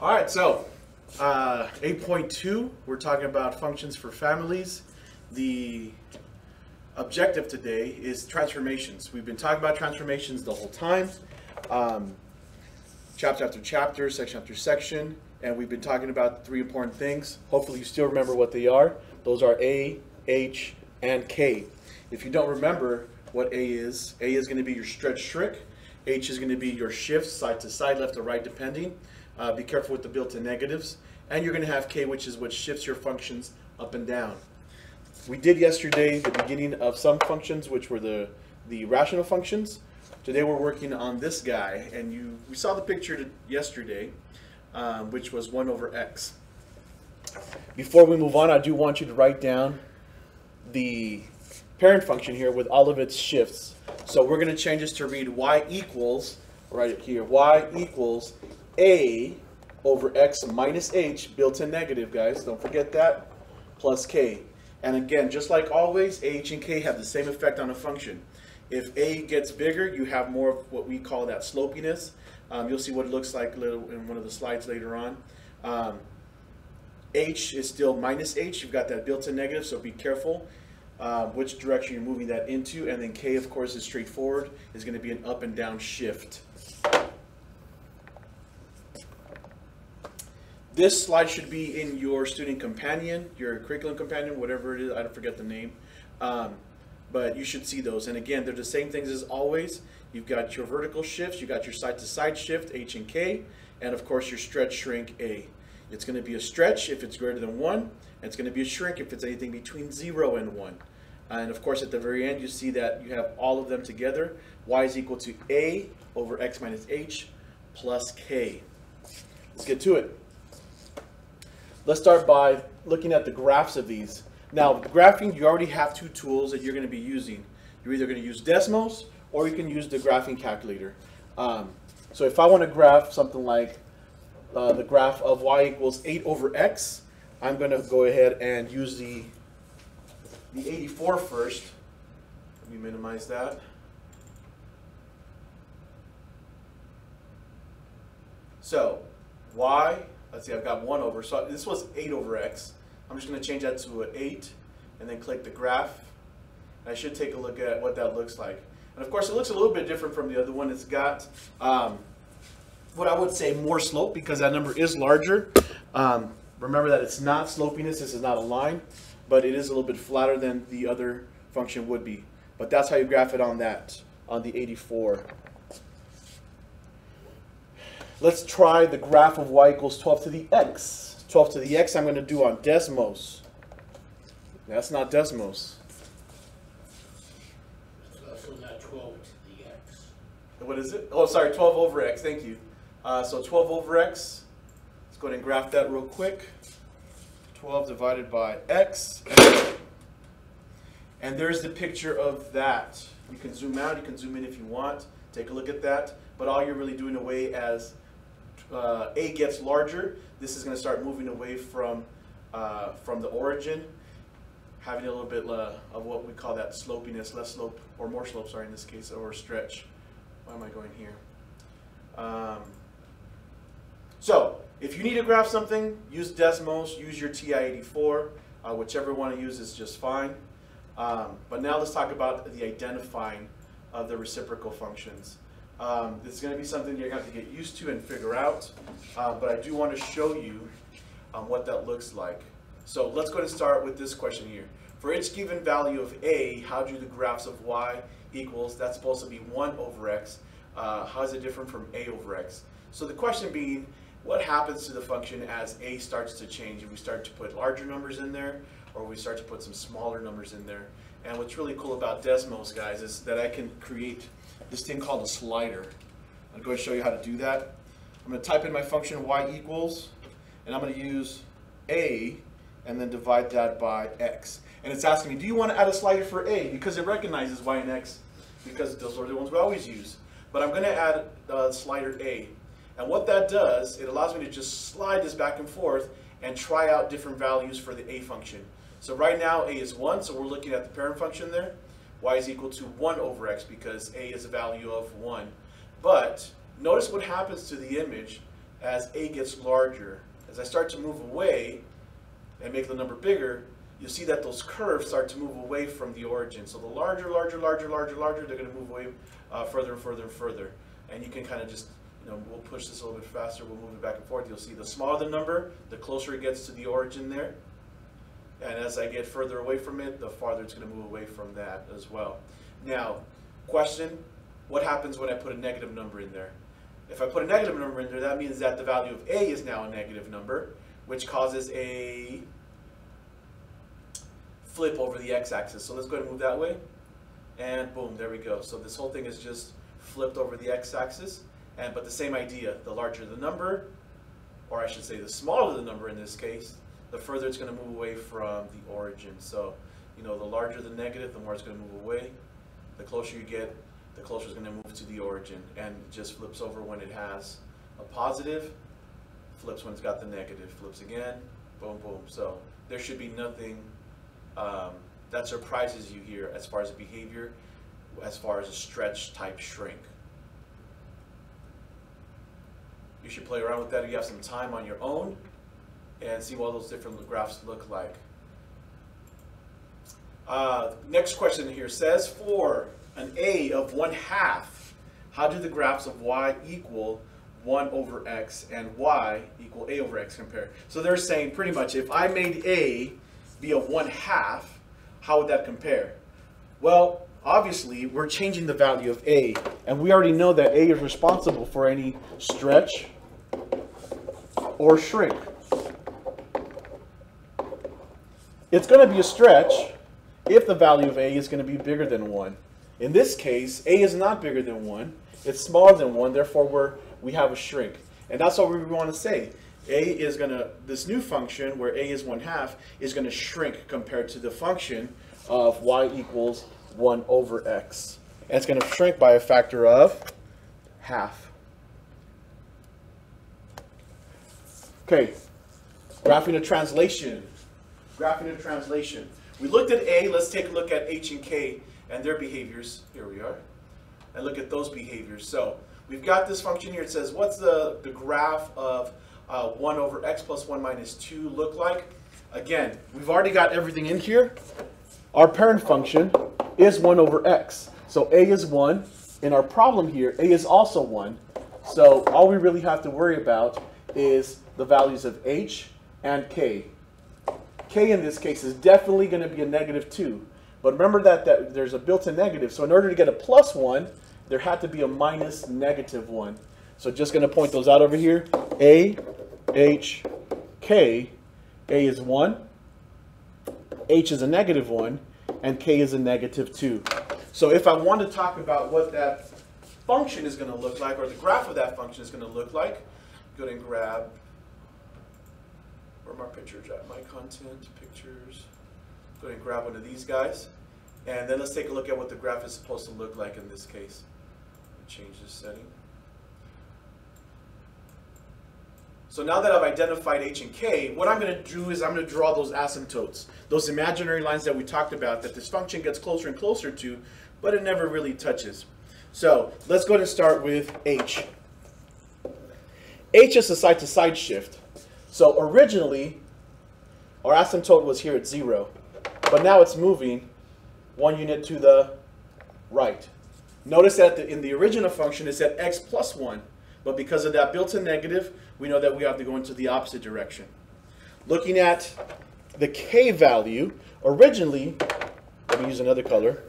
All right, so 8.2, we're talking about functions for families. The objective today is transformations. We've been talking about transformations the whole time, chapter after chapter, section after section, and we've been talking about three important things. Hopefully you still remember what they are. Those are A, H, and K. If you don't remember what A is going to be your stretch shrink. H is going to be your shifts, side to side, left to right, depending. Be careful with the built-in negatives. And you're going to have K, which is what shifts your functions up and down. We did yesterday the beginning of some functions, which were the rational functions. Today we're working on this guy, and we saw the picture yesterday, which was 1 over x. Before we move on, I do want you to write down the parent function here with all of its shifts. So we're going to change this to read y equals, write it here, y equals a over x minus h, built-in negative, guys, don't forget that, plus k. And again, just like always, h and k have the same effect on a function. If a gets bigger, you have more of what we call that slopiness. You'll see what it looks like in one of the slides later on. H is still minus h. You've got that built-in negative, so be careful which direction you're moving that into. And then k, of course, is straightforward. Is going to be an up and down shift. This slide should be in your student companion, your curriculum companion, whatever it is. I don't forget the name. But you should see those. And again, they're the same things as always. You've got your vertical shifts. You've got your side-to-side shift, H and K. And, of course, your stretch shrink, A. It's going to be a stretch if it's greater than 1. And it's going to be a shrink if it's anything between 0 and 1. And, of course, at the very end, you see that you have all of them together. Y is equal to A over x minus h plus k. Let's get to it. Let's start by looking at the graphs of these. Now, graphing, you already have two tools that you're going to be using. You're either going to use Desmos or you can use the graphing calculator. So if I want to graph something like the graph of y equals 8 over x, I'm going to go ahead and use the 84 first. Let me minimize that. So y, let's see, I've got 1 over. So this was 8 over x. I'm just going to change that to an 8 and then click the graph. And I should take a look at what that looks like. And of course, it looks a little bit different from the other one. It's got what I would say more slope because that number is larger. Remember that it's not slopiness. This is not a line, but it is a little bit flatter than the other function would be. But that's how you graph it on the 84. Let's try the graph of y equals 12 to the x. 12 to the x I'm going to do on Desmos. That's not Desmos. It's also not 12 to the x. What is it? Oh, sorry, 12 over x. Thank you. So 12 over x. Let's go ahead and graph that real quick. 12 divided by x. And there's the picture of that. You can zoom out. You can zoom in if you want. Take a look at that. But all you're really doing away as A gets larger, this is going to start moving away from the origin, having a little bit of what we call that slopiness, less slope, or more slope, sorry, in this case, or stretch. Why am I going here? So, if you need to graph something, use Desmos, use your TI-84. Whichever one to use is just fine. But now let's talk about the identifying of the reciprocal functions. This is going to be something you're going to have to get used to and figure out, but I do want to show you what that looks like. So let's go ahead and start with this question here. For each given value of a, how do the graphs of y equals, that's supposed to be 1 over x, how is it different from a over x? So the question being, what happens to the function as a starts to change? If we start to put larger numbers in there, or we start to put some smaller numbers in there. And what's really cool about Desmos, guys, is that I can create this thing called a slider. I'm going to show you how to do that. I'm going to type in my function y equals, and I'm going to use a, and then divide that by x. And it's asking me, do you want to add a slider for a? Because it recognizes y and x, because those are the ones we always use. But I'm going to add slider a. And what that does, it allows me to just slide this back and forth and try out different values for the a function. So right now a is 1, so we're looking at the parent function there. Y is equal to 1 over x because a is a value of 1. But notice what happens to the image as a gets larger. As I start to move away and make the number bigger, you'll see that those curves start to move away from the origin. So the larger, they're going to move away further and further and further. And you can kind of just, we'll push this a little bit faster, we'll move it back and forth. You'll see the smaller the number, the closer it gets to the origin there. And as I get further away from it, the farther it's going to move away from that as well. Now, question, what happens when I put a negative number in there? If I put a negative number in there, that means that the value of a is now a negative number, which causes a flip over the x-axis. So let's go ahead and move that way. And boom, there we go. So this whole thing is just flipped over the x-axis. But the same idea, the larger the number, or I should say the smaller the number in this case, the further it's going to move away from the origin. So, the larger the negative, the more it's going to move away. The closer you get, the closer it's going to move to the origin. And it just flips over when it has a positive, flips when it's got the negative, flips again, boom, boom. So there should be nothing that surprises you here as far as the behavior, as far as a stretch type shrink. You should play around with that if you have some time on your own and see what those different graphs look like. Next question here says, for an a of 1/2, how do the graphs of y equal 1 over x and y equal a over x compare? So they're saying pretty much if I made a be of 1/2, how would that compare? Well, obviously we're changing the value of a, and we already know that a is responsible for any stretch or shrink. It's going to be a stretch if the value of a is going to be bigger than 1. In this case, a is not bigger than 1. It's smaller than 1, therefore we have a shrink. And that's what we want to say. A is going to, this new function where a is 1/2 is going to shrink compared to the function of y equals 1 over x. And it's going to shrink by a factor of half. Okay, graphing a translation. Graphing a translation. We looked at a, let's take a look at h and k and their behaviors. Here we are. And look at those behaviors. So we've got this function here. It says, what's the graph of 1 over x plus 1 minus 2 look like? Again, we've already got everything in here. Our parent function is 1 over x. So a is 1. In our problem here, a is also 1. So all we really have to worry about is the values of h and k. K in this case is definitely going to be a -2. But remember that there's a built-in negative. So in order to get a +1, there had to be a minus -1. So just going to point those out over here. A, h, k. A is 1. H is a -1. And k is a -2. So if I want to talk about what that function is going to look like, or the graph of that function is going to look like, go ahead and grab, where are my pictures at? My content, pictures. Go ahead and grab one of these guys. And then let's take a look at what the graph is supposed to look like in this case. Change this setting. So now that I've identified h and k, what I'm going to do is I'm going to draw those asymptotes, those imaginary lines that we talked about that this function gets closer and closer to, but it never really touches. So let's go ahead and start with h. H is a side-to-side shift. So originally, our asymptote was here at 0, but now it's moving 1 unit to the right. Notice that in the original function it said x plus 1, but because of that built-in negative, we know that we have to go into the opposite direction. Looking at the k value, originally, let me use another color,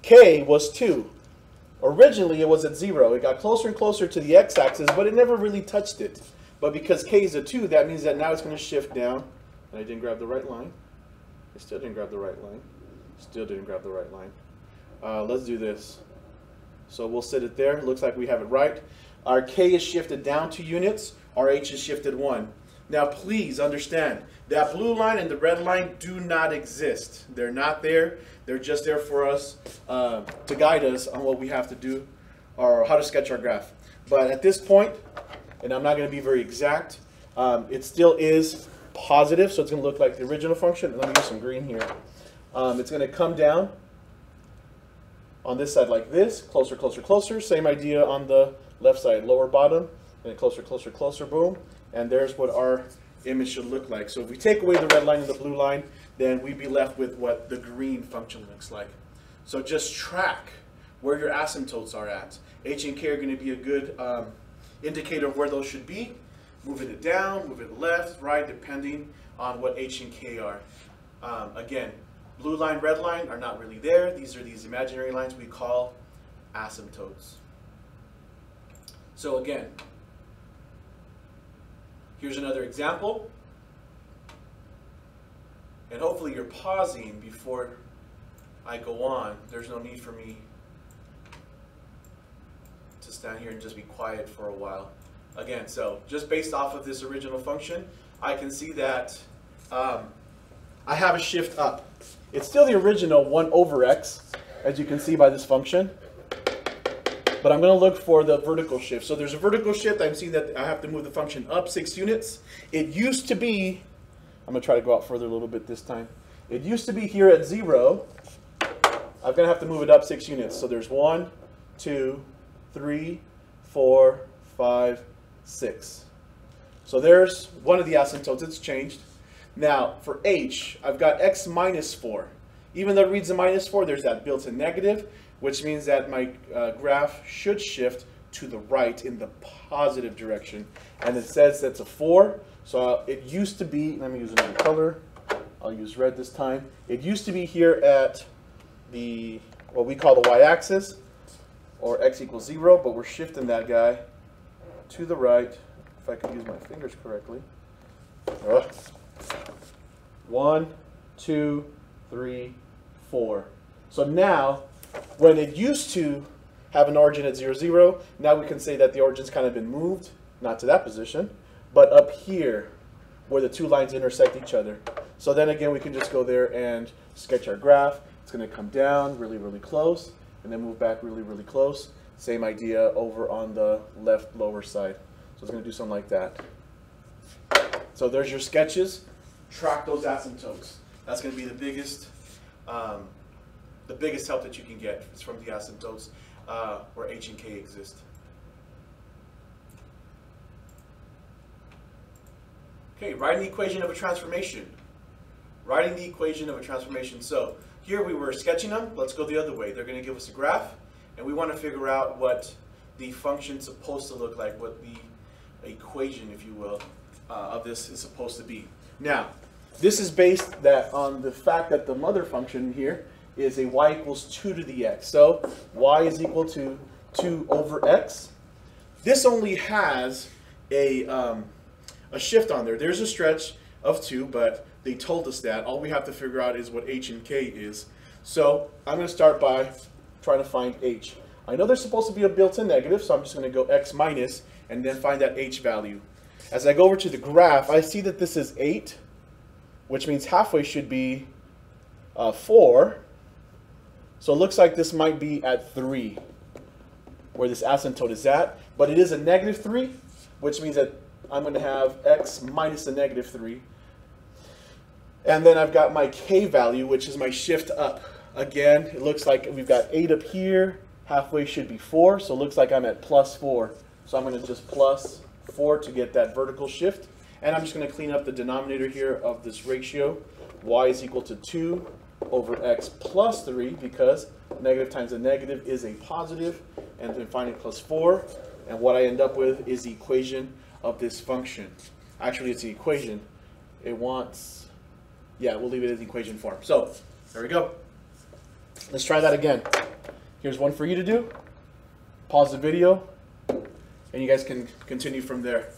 k was 2. Originally it was at 0. It got closer and closer to the x-axis, but it never really touched it. But because k is a 2, that means that now it's going to shift down. And I didn't grab the right line. I still didn't grab the right line. Still didn't grab the right line. Let's do this. So we'll set it there. Looks like we have it right. Our k is shifted down 2 units. Our h is shifted 1. Now please understand, that blue line and the red line do not exist. They're not there. They're just there for us to guide us on what we have to do or how to sketch our graph. But at this point, and I'm not going to be very exact, it still is positive, so it's going to look like the original function. Let me use some green here. It's going to come down on this side like this, closer, closer, closer. Same idea on the left side, lower bottom, Then closer, closer, closer, boom. And there's what our image should look like. So if we take away the red line and the blue line, then we'd be left with what the green function looks like. So just track where your asymptotes are at. H and K are going to be a good indicator of where those should be. Moving it down, move it left, right, depending on what H and K are. Again, blue line, red line are not really there. These are these imaginary lines we call asymptotes. So again, here's another example. And hopefully you're pausing before I go on. There's no need for me to stand here and just be quiet for a while. Again, so just based off of this original function, I can see that I have a shift up. It's still the original 1 over x, as you can see by this function. But I'm going to look for the vertical shift. So there's a vertical shift. I'm seeing that I have to move the function up 6 units. It used to be, I'm going to try to go out further a little bit this time. It used to be here at 0. I'm going to have to move it up 6 units. So there's 1, 2, 3, 4, 5, 6. So there's one of the asymptotes. It's changed. Now for h, I've got x minus 4. Even though it reads a minus 4, there's that built-in negative, which means that my graph should shift to the right in the positive direction. And it says that's a 4. So it used to be, let me use another color. I'll use red this time. It used to be here at the, what we call the y-axis, or x equals 0, but we're shifting that guy to the right, if I could use my fingers correctly. 1, 2, 3, 4. So now, when it used to have an origin at 0, 0, now we can say that the origin's kind of been moved, not to that position, but up here, where the two lines intersect each other. So then again, we can just go there and sketch our graph. It's going to come down really, really close, and then move back really, really close. Same idea over on the left lower side. So it's going to do something like that. So there's your sketches. Track those asymptotes. That's going to be the biggest help that you can get is from the asymptotes where H and K exist. Okay, writing the equation of a transformation. Writing the equation of a transformation. So here we were sketching them. Let's go the other way. They're going to give us a graph, and we want to figure out what the function's supposed to look like, what the equation, if you will, of this is supposed to be. Now, this is based on the fact that the mother function here is a y equals 2 to the x. So y is equal to 2 over x. This only has a shift on there. There's a stretch of 2, but they told us that. All we have to figure out is what h and k is. So I'm going to start by trying to find h. I know there's supposed to be a built-in negative, so I'm just going to go x minus and then find that h value. As I go over to the graph, I see that this is 8, which means halfway should be 4. So it looks like this might be at 3, where this asymptote is at. But it is a negative 3, which means that I'm going to have x minus a negative 3. And then I've got my k value, which is my shift up. Again, it looks like we've got 8 up here. Halfway should be 4, so it looks like I'm at plus 4. So I'm going to just plus 4 to get that vertical shift. And I'm just going to clean up the denominator here of this ratio. Y is equal to 2 over x plus 3, because negative times a negative is a positive. And then finally plus 4. And what I end up with is the equation of this function. Actually, it's the equation. It wants, yeah, we'll leave it as equation form. So there we go. Let's try that again. Here's one for you to do. Pause the video, and you guys can continue from there.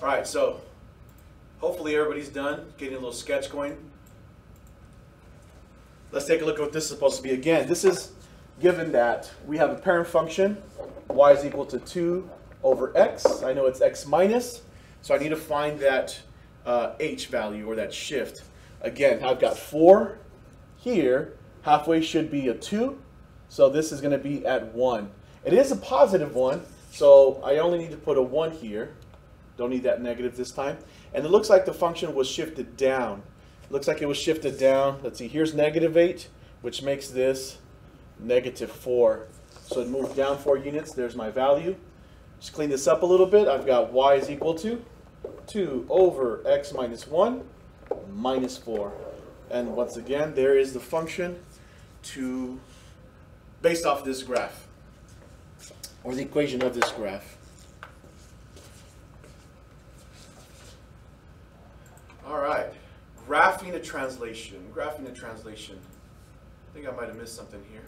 All right, so hopefully everybody's done getting a little sketch going. Let's take a look at what this is supposed to be. Again, this is given that we have a parent function, y is equal to 2 over x. I know it's x minus, so I need to find that h value, or that shift. Again, I've got 4 here. Halfway should be a 2, so this is going to be at 1. It is a positive 1, so I only need to put a 1 here. Don't need that negative this time. And it looks like the function was shifted down. It looks like it was shifted down. Let's see, here's negative 8, which makes this negative 4. So it moved down 4 units. There's my value. Just clean this up a little bit. I've got y is equal to 2 over x minus 1 minus 4. And once again, there is the function based off this graph, or the equation of this graph. All right, graphing a translation. Graphing a translation. I think I might have missed something here.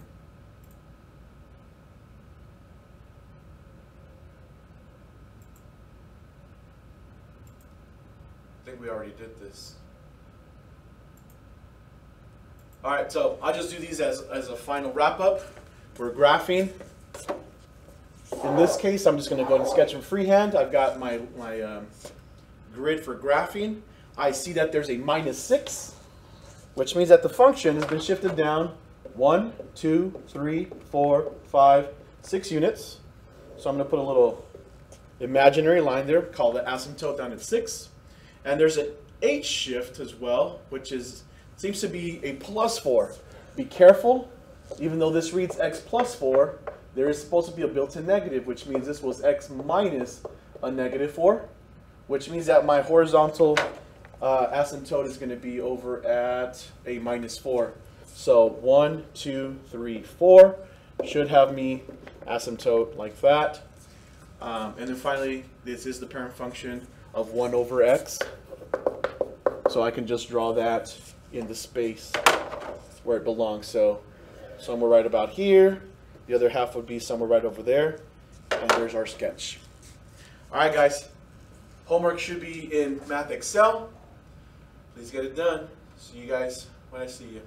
I think we already did this. All right, so I'll just do these as a final wrap up. We're graphing. In this case, I'm just going to go and sketch in freehand. I've got my grid for graphing. I see that there's a -6, which means that the function has been shifted down 1, 2, 3, 4, 5, 6 units. So I'm going to put a little imaginary line there, call the asymptote down at 6. And there's an H shift as well, which seems to be a +4. Be careful, even though this reads x plus 4, there is supposed to be a built-in negative, which means this was x minus a -4, which means that my horizontal asymptote is going to be over at a -4. So 1, 2, 3, 4 should have me asymptote like that. And then finally, this is the parent function of 1 over x. So I can just draw that in the space where it belongs. So somewhere right about here. The other half would be somewhere right over there. And there's our sketch. All right, guys. Homework should be in Math Excel. Please get it done. See you guys when I see you.